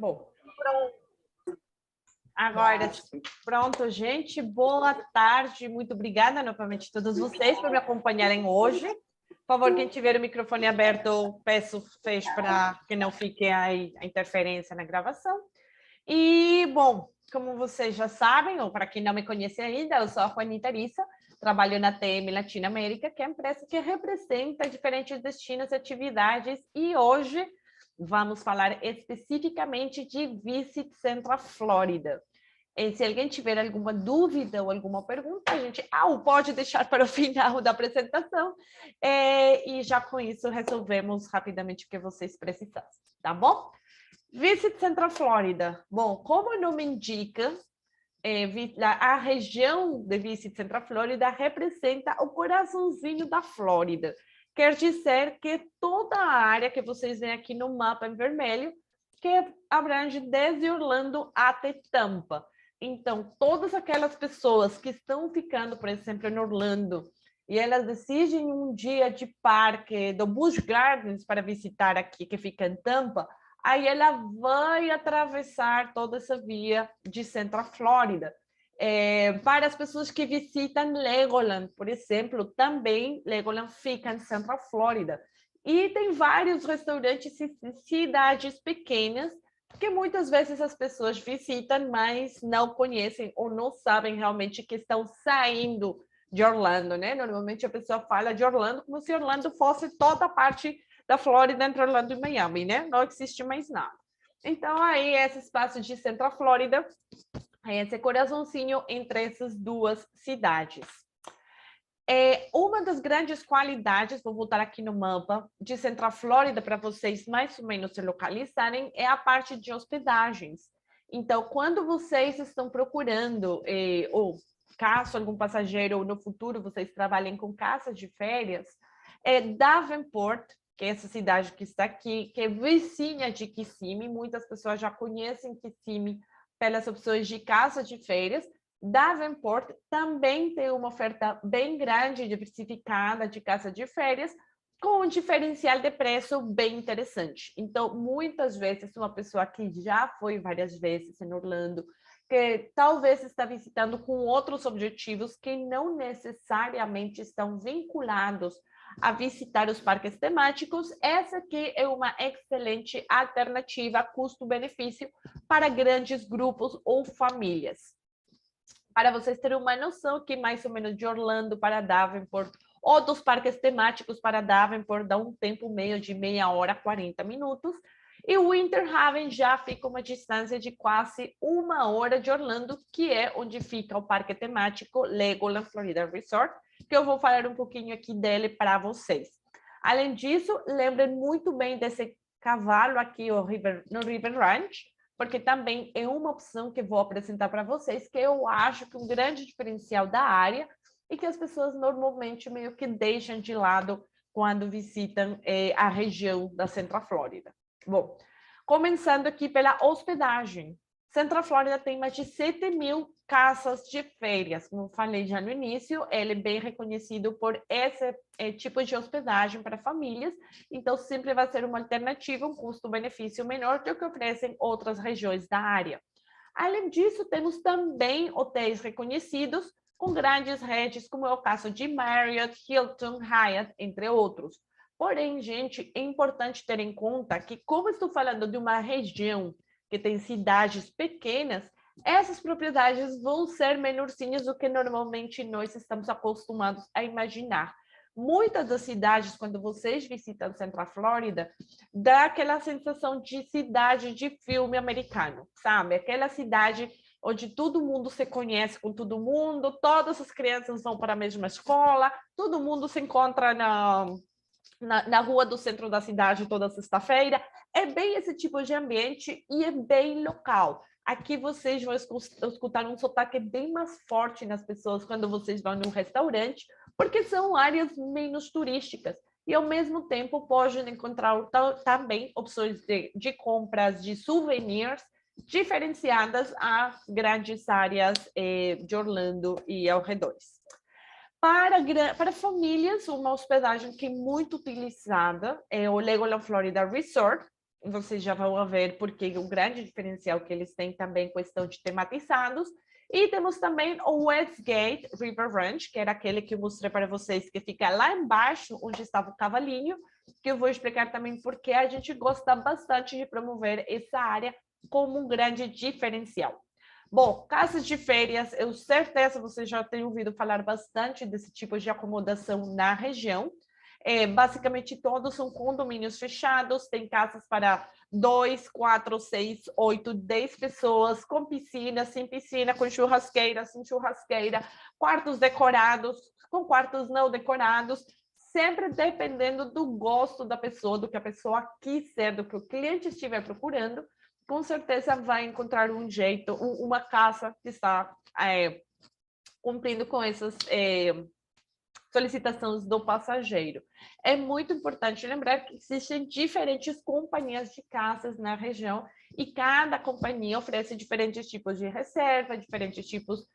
Bom, agora, pronto, gente. Boa tarde. Muito obrigada novamente a todos vocês por me acompanharem hoje. Por favor, quem tiver o microfone aberto, peço fecho para que não fique aí a interferência na gravação. E, bom, como vocês já sabem, ou para quem não me conhece ainda, eu sou a Juanita Arissa, trabalho na TM Latinoamérica, que é a empresa que representa diferentes destinos e atividades, e hoje vamos falar especificamente de Visit Central Florida. E se alguém tiver alguma dúvida ou alguma pergunta, a gente pode deixar para o final da apresentação, e já com isso resolvemos rapidamente o que vocês precisassem, tá bom? Visit Central Florida. Bom, como o nome indica, a região de Visit Central Florida representa o coraçãozinho da Flórida. Quer dizer que toda a área que vocês veem aqui no mapa em vermelho, que abrange desde Orlando até Tampa. Então, todas aquelas pessoas que estão ficando, por exemplo, em Orlando, e elas decidem um dia de parque do Busch Gardens para visitar aqui, que fica em Tampa, aí ela vai atravessar toda essa via de Central Florida. Para as pessoas que visitam Legoland, por exemplo, também Legoland fica em Central Florida. E tem vários restaurantes e cidades pequenas que muitas vezes as pessoas visitam, mas não conhecem ou não sabem realmente que estão saindo de Orlando, né? Normalmente a pessoa fala de Orlando como se Orlando fosse toda a parte da Flórida entre Orlando e Miami, né? Não existe mais nada. Então, aí, esse espaço de Central Florida, esse coraçãozinho entre essas duas cidades. Uma das grandes qualidades, vou voltar aqui no mapa, de Central Florida, para vocês mais ou menos se localizarem, é a parte de hospedagens. Então, quando vocês estão procurando, ou caso algum passageiro, ou no futuro vocês trabalhem com casas de férias, Davenport, que é essa cidade que está aqui, que é vizinha de Kissimmee, muitas pessoas já conhecem Kissimmee pelas opções de casa de férias. Davenport também tem uma oferta bem grande e diversificada de casa de férias, com um diferencial de preço bem interessante. Então, muitas vezes, uma pessoa que já foi várias vezes em Orlando, que talvez está visitando com outros objetivos que não necessariamente estão vinculados a visitar os parques temáticos, essa aqui é uma excelente alternativa custo-benefício para grandes grupos ou famílias. Para vocês terem uma noção que mais ou menos de Orlando para Davenport ou dos parques temáticos para Davenport dá um tempo meio de meia hora, 40 minutos. E o Winter Haven já fica uma distância de quase uma hora de Orlando, que é onde fica o parque temático Legoland Florida Resort, que eu vou falar um pouquinho aqui dele para vocês. Além disso, lembrem muito bem desse cavalo aqui no River Ranch, porque também é uma opção que vou apresentar para vocês, que eu acho que é um grande diferencial da área e que as pessoas normalmente meio que deixam de lado quando visitam a região da Central Flórida. Bom, começando aqui pela hospedagem. Central Florida tem mais de 7.000 casas de férias. Como falei já no início, ele é bem reconhecido por esse tipo de hospedagem para famílias, então sempre vai ser uma alternativa, um custo-benefício menor do que oferecem outras regiões da área. Além disso, temos também hotéis reconhecidos com grandes redes, como é o caso de Marriott, Hilton, Hyatt, entre outros. Porém, gente, é importante ter em conta que, como estou falando de uma região que tem cidades pequenas, essas propriedades vão ser menorzinhas do que normalmente nós estamos acostumados a imaginar. Muitas das cidades, quando vocês visitam Central Florida, dá aquela sensação de cidade de filme americano, sabe? Aquela cidade onde todo mundo se conhece com todo mundo, todas as crianças vão para a mesma escola, todo mundo se encontra na rua do centro da cidade toda sexta-feira. É bem esse tipo de ambiente e é bem local. Aqui vocês vão escutar um sotaque bem mais forte nas pessoas quando vocês vão num restaurante, porque são áreas menos turísticas. E, ao mesmo tempo, podem encontrar também opções de compras de souvenirs diferenciadas às grandes áreas de Orlando e arredores. Para famílias, uma hospedagem que é muito utilizada é o Legoland Florida Resort. vocês já vão ver porque o grande diferencial que eles têm também questão de tematizados. E temos também o Westgate River Ranch, que era aquele que eu mostrei para vocês, que fica lá embaixo, onde estava o cavalinho, que eu vou explicar também porque a gente gosta bastante de promover essa área como um grande diferencial. Bom, casas de férias, eu certeza vocês já têm ouvido falar bastante desse tipo de acomodação na região. Basicamente, todos são condomínios fechados, tem casas para 2, 4, 6, 8, 10 pessoas, com piscina, sem piscina, com churrasqueira, sem churrasqueira, quartos decorados, com quartos não decorados, sempre dependendo do gosto da pessoa, do que a pessoa quis ser, do que o cliente estiver procurando, com certeza vai encontrar um jeito, uma casa que está cumprindo com essas solicitações do passageiro. É muito importante lembrar que existem diferentes companhias de casas na região e cada companhia oferece diferentes tipos de reserva, diferentes tipos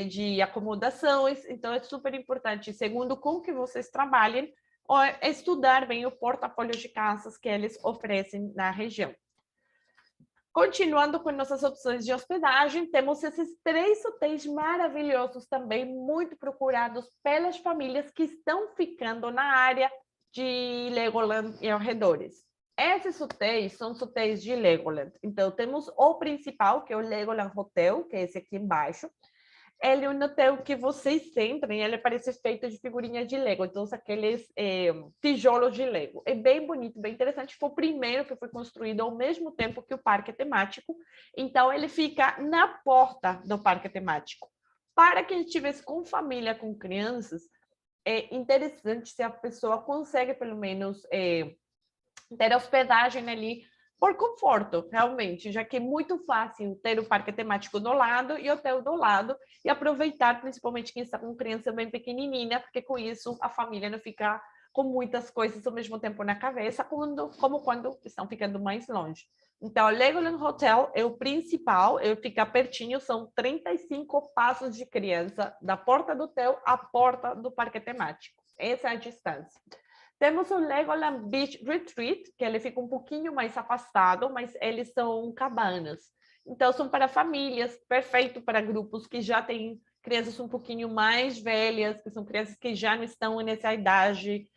de acomodações, então é super importante, segundo com que vocês trabalhem, estudar bem o portfólio de casas que eles oferecem na região. Continuando com nossas opções de hospedagem, temos esses 3 hotéis maravilhosos também, muito procurados pelas famílias que estão ficando na área de Legoland e arredores. Esses hotéis são os hotéis de Legoland. Então, temos o principal, que é o Legoland Hotel, que é esse aqui embaixo. Ele é um hotel que vocês entram, ele parece feito de figurinha de Lego, então aqueles tijolos de Lego. É bem bonito, bem interessante. Foi o primeiro que foi construído ao mesmo tempo que o parque temático, então ele fica na porta do parque temático. Para quem estivesse com família, com crianças, é interessante se a pessoa consegue pelo menos ter hospedagem ali por conforto, realmente, já que é muito fácil ter o parque temático do lado e o hotel do lado e aproveitar, principalmente quem está com criança bem pequenininha, porque com isso a família não fica com muitas coisas ao mesmo tempo na cabeça, como quando estão ficando mais longe. Então, o Legoland Hotel é o principal, ele fica pertinho, são 35 passos de criança da porta do hotel à porta do parque temático. Essa é a distância. Temos o Legoland Beach Retreat, que ele fica um pouquinho mais afastado, mas eles são cabanas. Então, são para famílias, perfeito para grupos que já têm crianças um pouquinho mais velhas, que são crianças que já não estão nessa idade,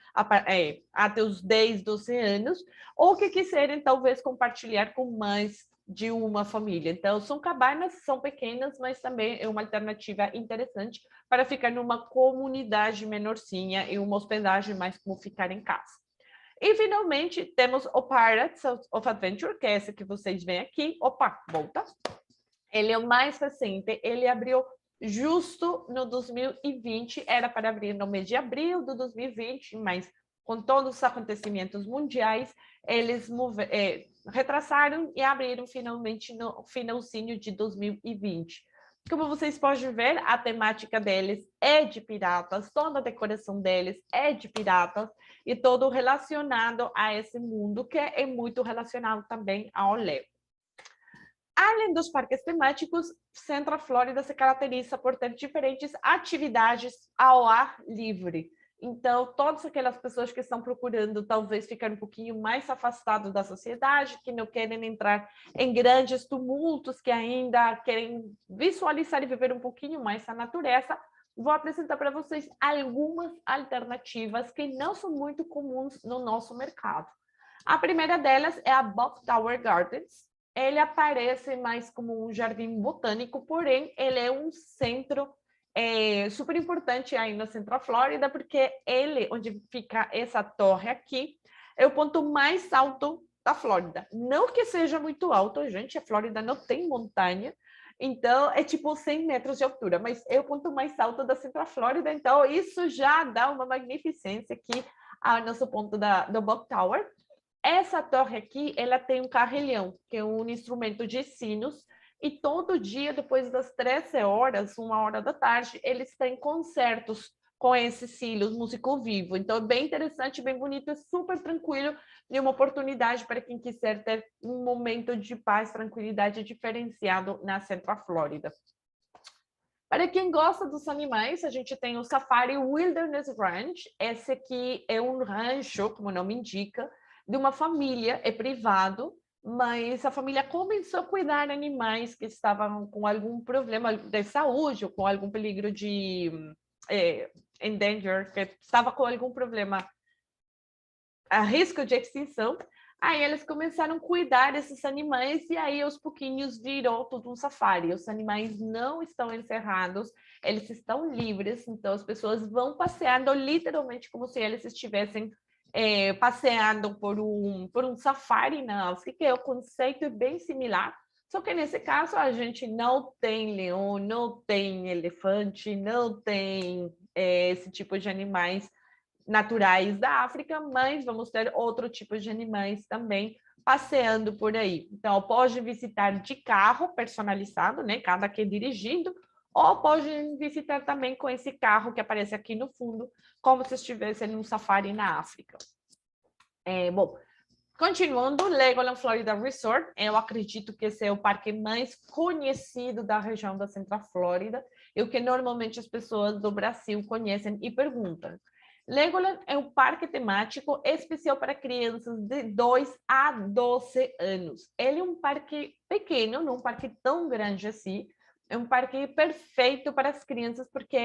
até os 10, 12 anos, ou que quiserem, talvez, compartilhar com mais de uma família. Então, são cabanas, são pequenas, mas também é uma alternativa interessante para ficar numa comunidade menorzinha e uma hospedagem mais como ficar em casa. E, finalmente, temos o Pirates of Adventure, que é esse que vocês veem aqui. Opa, volta. Ele é o mais recente, ele abriu justo no 2020, era para abrir no mês de abril de 2020, mas com todos os acontecimentos mundiais, eles retrasaram e abriram finalmente no finalzinho de 2020. Como vocês podem ver, a temática deles é de piratas, toda a decoração deles é de piratas e todo relacionado a esse mundo que é muito relacionado também ao Lego. Além dos parques temáticos, Central Florida se caracteriza por ter diferentes atividades ao ar livre. Então, todas aquelas pessoas que estão procurando talvez ficar um pouquinho mais afastados da sociedade, que não querem entrar em grandes tumultos, que ainda querem visualizar e viver um pouquinho mais a natureza, vou apresentar para vocês algumas alternativas que não são muito comuns no nosso mercado. A primeira delas é a Buck Tower Gardens. Ele aparece mais como um jardim botânico, porém, ele é um centro super importante aí na Central Flórida, porque ele, onde fica essa torre aqui, é o ponto mais alto da Flórida. Não que seja muito alto, gente, a Flórida não tem montanha, então é tipo 100 metros de altura, mas é o ponto mais alto da Central Flórida, então isso já dá uma magnificência aqui ao nosso ponto do Buck Tower. Essa torre aqui, ela tem um carrilhão, que é um instrumento de sinos, e todo dia, depois das 13 horas, 1 hora da tarde, eles têm concertos com esses sinos, músico vivo. Então, é bem interessante, bem bonito, é super tranquilo, e uma oportunidade para quem quiser ter um momento de paz, tranquilidade diferenciado na Central Flórida. Para quem gosta dos animais, a gente tem o Safari Wilderness Ranch. Esse aqui é um rancho, como o nome indica. de uma família, é privado, mas a família começou a cuidar de animais que estavam com algum problema de saúde ou com algum peligro de endanger, que estava com algum problema a risco de extinção. Aí eles começaram a cuidar desses animais e aí aos pouquinhos virou todo um safari. Os animais não estão encerrados, eles estão livres, então as pessoas vão passeando literalmente como se eles estivessem passeando por um safari na África, que é o conceito bem similar, só que nesse caso a gente não tem leão, não tem elefante, não tem esse tipo de animais naturais da África, mas vamos ter outro tipo de animais também passeando por aí. Então, pode visitar de carro personalizado, né? Cada que dirigindo, ou pode visitar também com esse carro que aparece aqui no fundo, como se estivesse em um safari na África. Bom, continuando, Legoland Florida Resort, eu acredito que esse é o parque mais conhecido da região da Central Flórida e o que normalmente as pessoas do Brasil conhecem e perguntam. Legoland é um parque temático especial para crianças de 2 a 12 anos. Ele é um parque pequeno, não um parque tão grande assim. É um parque perfeito para as crianças, porque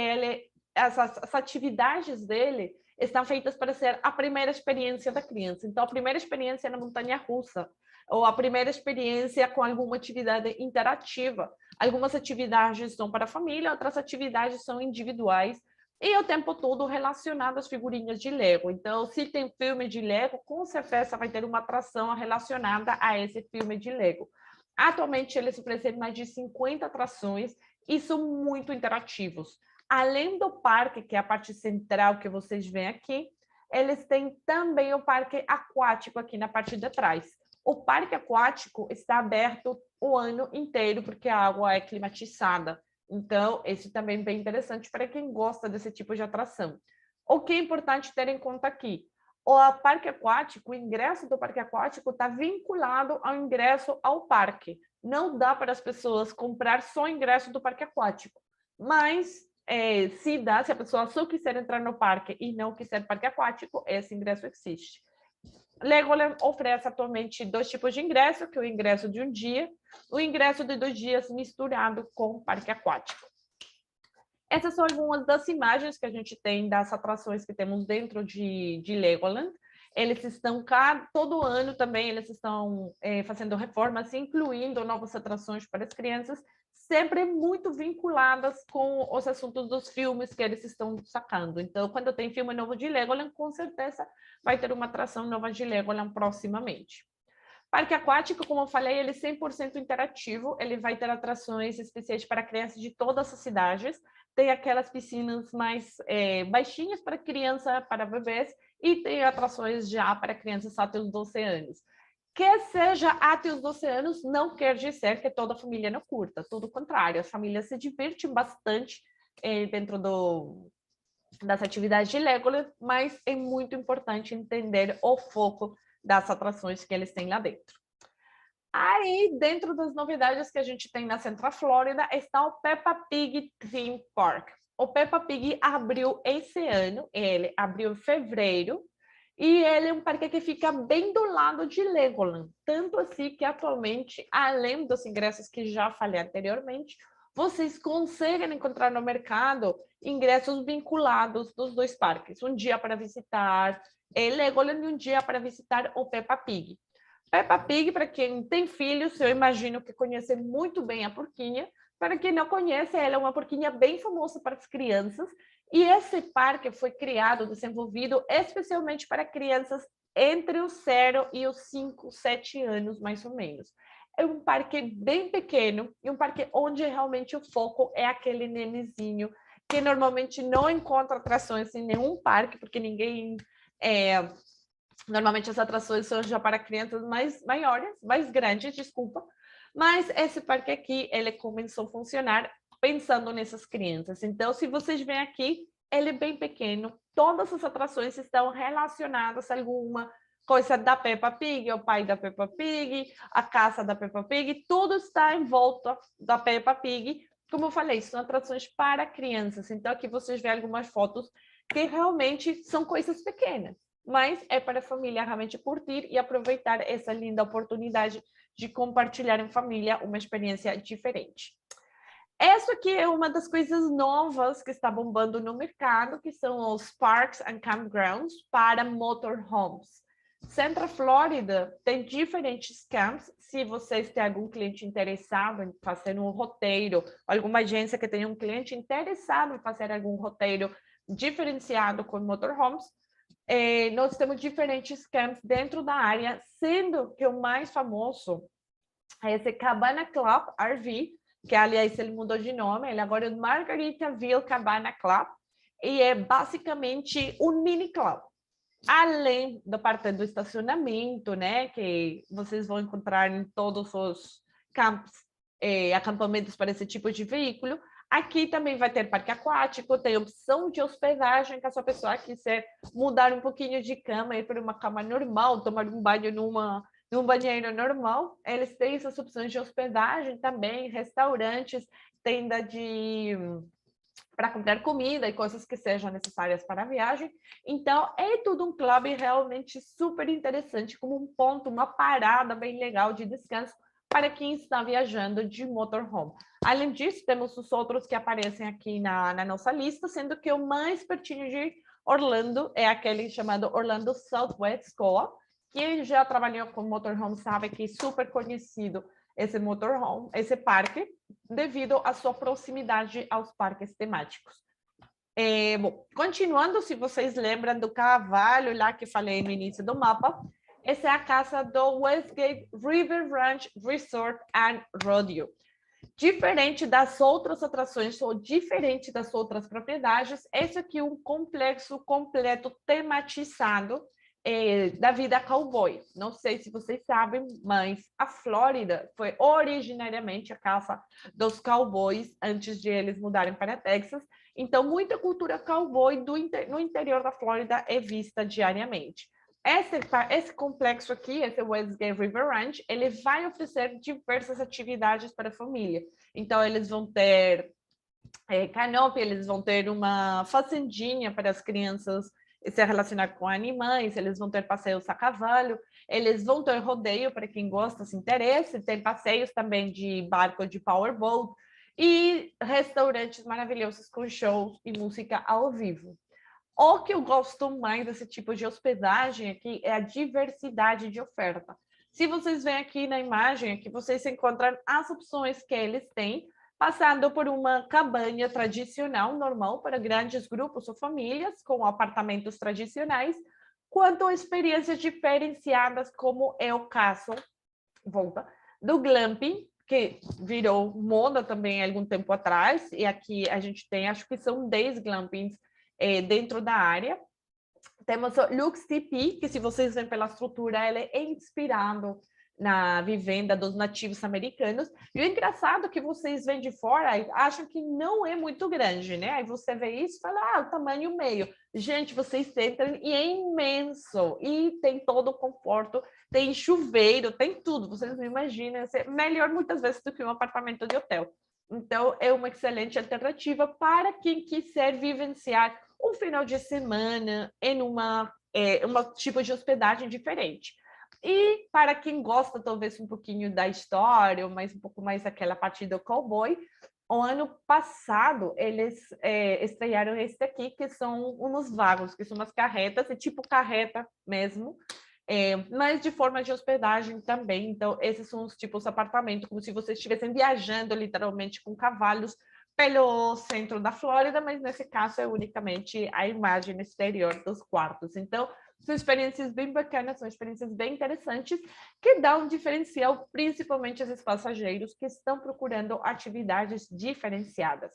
as atividades dele estão feitas para ser a primeira experiência da criança. Então, a primeira experiência na montanha-russa, ou a primeira experiência com alguma atividade interativa. Algumas atividades são para a família, outras atividades são individuais, e o tempo todo relacionado às figurinhas de Lego. Então, se tem filme de Lego, com certeza vai ter uma atração relacionada a esse filme de Lego. Atualmente, eles oferecem mais de 50 atrações e são muito interativos. Além do parque, que é a parte central que vocês veem aqui, eles têm também o parque aquático aqui na parte de trás. O parque aquático está aberto o ano inteiro, porque a água é climatizada. Então, esse também é bem interessante para quem gosta desse tipo de atração. O que é importante ter em conta aqui? O parque aquático, o ingresso do parque aquático está vinculado ao ingresso ao parque. Não dá para as pessoas comprar só o ingresso do parque aquático. Mas, se a pessoa só quiser entrar no parque e não quiser parque aquático, esse ingresso existe. Legoland oferece atualmente 2 tipos de ingresso, que é o ingresso de um dia, o ingresso de 2 dias misturado com o parque aquático. Essas são algumas das imagens que a gente tem das atrações que temos dentro de Legoland. Eles estão todo ano também, eles estão fazendo reformas, incluindo novas atrações para as crianças, sempre muito vinculadas com os assuntos dos filmes que eles estão sacando. Então, quando tem filme novo de Legoland, com certeza vai ter uma atração nova de Legoland proximamente. Parque aquático, como eu falei, ele é 100% interativo, ele vai ter atrações especiais para crianças de todas as idades, tem aquelas piscinas mais baixinhas para criança, para bebês, e tem atrações já para crianças até os 12 anos. Que seja até os 12 anos, não quer dizer que toda a família não curta, todo o contrário, as famílias se divertem bastante dentro das atividades de Legoland, mas é muito importante entender o foco das atrações que eles têm lá dentro. Aí, dentro das novidades que a gente tem na Central Flórida, está o Peppa Pig Theme Park. O Peppa Pig abriu esse ano, ele abriu em fevereiro, e ele é um parque que fica bem do lado de Legoland. Tanto assim que, atualmente, além dos ingressos que já falei anteriormente, vocês conseguem encontrar no mercado ingressos vinculados dos 2 parques. Um dia para visitar Legoland e um dia para visitar o Peppa Pig. Peppa Pig, para quem tem filhos, eu imagino que conhece muito bem a porquinha. Para quem não conhece, ela é uma porquinha bem famosa para as crianças. E esse parque foi criado, desenvolvido especialmente para crianças entre os 0 e os 5, 7 anos, mais ou menos. É um parque bem pequeno e um parque onde realmente o foco é aquele nenezinho que normalmente não encontra atrações em nenhum parque, porque ninguém... Normalmente as atrações são já para crianças mais grandes, desculpa. Mas esse parque aqui, ele começou a funcionar pensando nessas crianças. Então, se vocês veem aqui, ele é bem pequeno. Todas as atrações estão relacionadas a alguma coisa da Peppa Pig, o pai da Peppa Pig, a casa da Peppa Pig, tudo está em volta da Peppa Pig. Como eu falei, são atrações para crianças. Então, aqui vocês veem algumas fotos que realmente são coisas pequenas. mas é para a família realmente curtir e aproveitar essa linda oportunidade de compartilhar em família uma experiência diferente. Essa aqui é uma das coisas novas que está bombando no mercado, que são os Parks and Campgrounds para motorhomes. Central Florida tem diferentes camps. Se vocês têm algum cliente interessado em fazer um roteiro, alguma agência que tenha um cliente interessado em fazer algum roteiro diferenciado com motorhomes, nós temos diferentes camps dentro da área, sendo que o mais famoso é esse Cabana Club RV, que aliás ele mudou de nome, ele agora é o Margaritaville Cabana Club, e é basicamente um mini club. Além da parte do estacionamento, né, que vocês vão encontrar em todos os campos, acampamentos para esse tipo de veículo, aqui também vai ter parque aquático, tem opção de hospedagem, caso a pessoa quiser mudar um pouquinho de cama, ir para uma cama normal, tomar um banho num banheiro normal, eles têm essas opções de hospedagem também, restaurantes, tenda para comprar comida e coisas que sejam necessárias para a viagem. Então, é tudo um clube realmente super interessante, como um ponto, uma parada bem legal de descanso para quem está viajando de motorhome. Além disso, temos os outros que aparecem aqui na nossa lista, sendo que o mais pertinho de Orlando é aquele chamado Orlando Southwest Co-op, que já trabalhou com motorhome sabe que é super conhecido esse motorhome, esse parque, devido à sua proximidade aos parques temáticos. Bom, continuando, se vocês lembram do cavalo lá que falei no início do mapa, essa é a casa do Westgate River Ranch Resort and Rodeo. Diferente das outras atrações ou diferente das outras propriedades, esse aqui é um complexo completo tematizado da vida cowboy. Não sei se vocês sabem, mas a Flórida foi originariamente a casa dos cowboys antes de eles mudarem para Texas. Então, muita cultura cowboy no interior da Flórida é vista diariamente. Esse complexo aqui, esse Westgate River Ranch, ele vai oferecer diversas atividades para a família. Então, eles vão ter canopy, eles vão ter uma fazendinha para as crianças se relacionar com animais, eles vão ter passeios a cavalo, eles vão ter rodeio para quem gosta, se interessa, tem passeios também de barco de powerboat e restaurantes maravilhosos com shows e música ao vivo. O que eu gosto mais desse tipo de hospedagem aqui é a diversidade de oferta. Se vocês veem aqui na imagem, aqui vocês encontram as opções que eles têm, passando por uma cabana tradicional, normal, para grandes grupos ou famílias, com apartamentos tradicionais, quanto a experiências diferenciadas, como é o caso, do glamping, que virou moda também há algum tempo atrás, e aqui a gente tem, acho que são 10 glampings dentro da área. Temos o Lux TP, que se vocês veem pela estrutura, ele é inspirado na vivenda dos nativos americanos. E o engraçado é que vocês veem de fora e acham que não é muito grande, né? Aí você vê isso e fala, o tamanho meio. Gente, vocês entram e é imenso. E tem todo o conforto, tem chuveiro, tem tudo. Vocês não imaginam, é melhor muitas vezes do que um apartamento de hotel. Então, é uma excelente alternativa para quem quiser vivenciar um final de semana em uma tipo de hospedagem diferente. E para quem gosta talvez um pouquinho da história, mas um pouco mais daquela parte do cowboy, o ano passado eles estrearam esse aqui, que são uns vagos, que são umas carretas, é tipo carreta mesmo, mas de forma de hospedagem também. Então, esses são os tipos de apartamento, como se vocês estivessem viajando literalmente com cavalos pelo centro da Flórida, mas nesse caso é unicamente a imagem exterior dos quartos. Então, são experiências bem bacanas, são experiências bem interessantes, que dão um diferencial, principalmente esses passageiros que estão procurando atividades diferenciadas.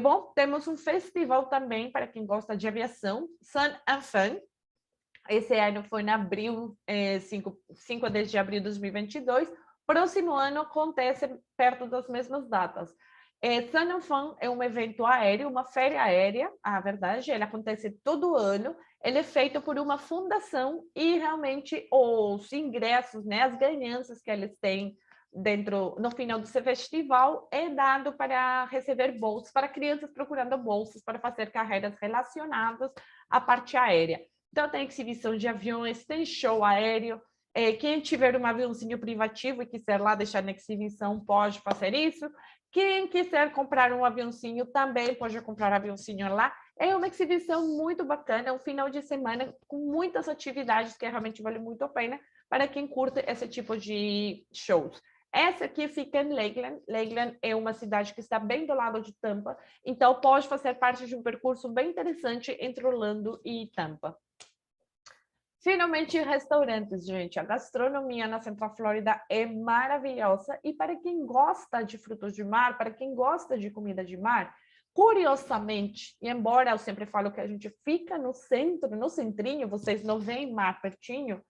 Bom, temos um festival também para quem gosta de aviação, Sun and Fun. Esse ano foi em abril, 5 de abril de 2022. Próximo ano acontece perto das mesmas datas. Sun and Fun é um evento aéreo, uma feira aérea, a verdade, ele acontece todo ano, ele é feito por uma fundação e realmente os ingressos, né, as ganhanças que eles têm no final do seu festival é dado para receber bolsas, para crianças procurando bolsas para fazer carreiras relacionadas à parte aérea. Então, tem exibição de aviões, tem show aéreo. Quem tiver um aviãozinho privativo e quiser lá deixar na exibição, pode fazer isso. Quem quiser comprar um aviãozinho, também pode comprar aviãozinho lá. É uma exibição muito bacana, é um final de semana com muitas atividades que realmente vale muito a pena para quem curte esse tipo de shows. Essa aqui fica em Lakeland. Lakeland é uma cidade que está bem do lado de Tampa, então pode fazer parte de um percurso bem interessante entre Orlando e Tampa. Finalmente, restaurantes, gente. A gastronomia na Central Flórida é maravilhosa e para quem gosta de frutos de mar, para quem gosta de comida de mar, curiosamente, e embora eu sempre falo que a gente fica no centro, no centrinho, vocês não veem mar pertinho,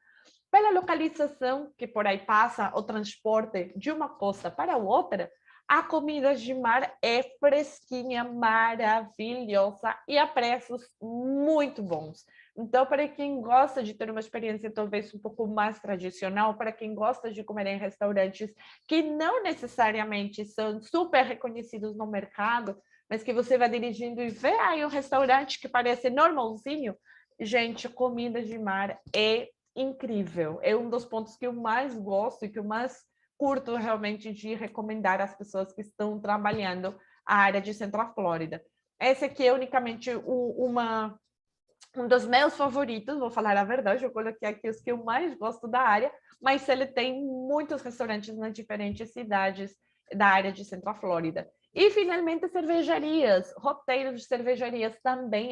pela localização que por aí passa o transporte de uma costa para outra, a comida de mar é fresquinha, maravilhosa e a preços muito bons. Então, para quem gosta de ter uma experiência talvez um pouco mais tradicional, para quem gosta de comer em restaurantes que não necessariamente são super reconhecidos no mercado, mas que você vai dirigindo e vê aí um restaurante que parece normalzinho, gente, comida de mar é incrível. É um dos pontos que eu mais gosto e que eu mais curto realmente de recomendar às pessoas que estão trabalhando a área de Central Flórida. Esse aqui é unicamente um dos meus favoritos, vou falar a verdade, eu coloquei aqui os que eu mais gosto da área, mas ele tem muitos restaurantes nas diferentes cidades da área de Central Flórida. E, finalmente, cervejarias, roteiros de cervejarias também,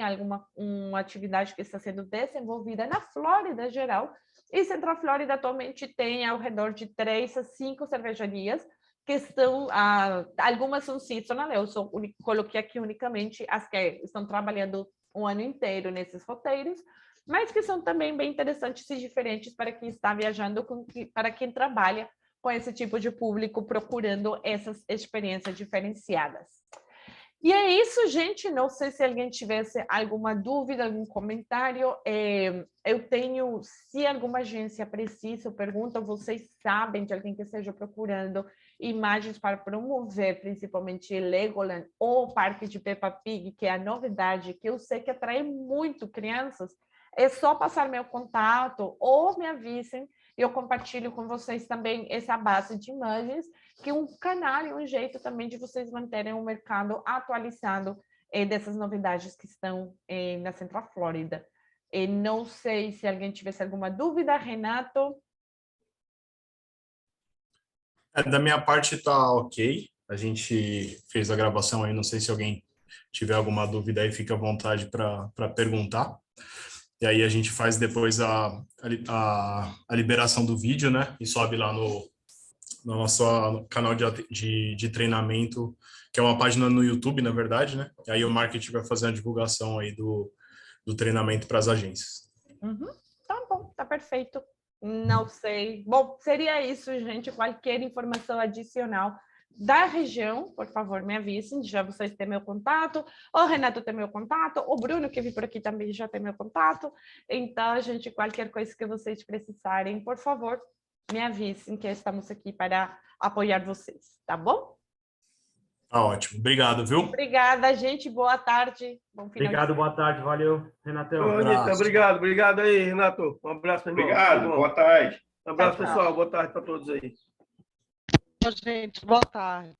uma atividade que está sendo desenvolvida na Flórida geral. E Central Flórida atualmente tem ao redor de 3 a 5 cervejarias, que estão, algumas são seasonal, eu coloquei aqui unicamente as que estão trabalhando um ano inteiro nesses roteiros, mas que são também bem interessantes e diferentes para quem está viajando, para quem trabalha com esse tipo de público procurando essas experiências diferenciadas. E é isso, gente. Não sei se alguém tivesse alguma dúvida, algum comentário. Eu tenho, se alguma agência precisa, pergunta, vocês sabem de alguém que esteja procurando imagens para promover, principalmente Legoland ou Parque de Peppa Pig, que é a novidade, que eu sei que atrai muito crianças, é só passar meu contato ou me avisem e eu compartilho com vocês também essa base de imagens, que é um canal e um jeito também de vocês manterem o mercado atualizado dessas novidades que estão na Central Flórida. Não sei se alguém tivesse alguma dúvida, Renato. Da minha parte tá ok. A gente fez a gravação aí, não sei se alguém tiver alguma dúvida aí, fica à vontade para perguntar. E aí a gente faz depois a liberação do vídeo, né? E sobe lá no nosso canal de treinamento, que é uma página no YouTube, na verdade, né? E aí o marketing vai fazer a divulgação aí do treinamento para as agências. Tá bom, tá perfeito. Não sei. Bom, seria isso, gente. Qualquer informação adicional da região, por favor, me avisem. Já vocês têm meu contato. O Renato tem meu contato. O Bruno, que vi por aqui, também já tem meu contato. Então, gente, qualquer coisa que vocês precisarem, por favor, me avisem que estamos aqui para apoiar vocês, tá bom? Tá ótimo. Obrigado, viu? Obrigada, gente. Boa tarde. Bom final Obrigado, boa tarde. Valeu, Renatão. Anitta, obrigado aí, Renato. Um abraço, irmão. Obrigado, boa tarde. Um abraço, Tchau, tchau. pessoal. Boa tarde para todos aí. Gente, boa tarde.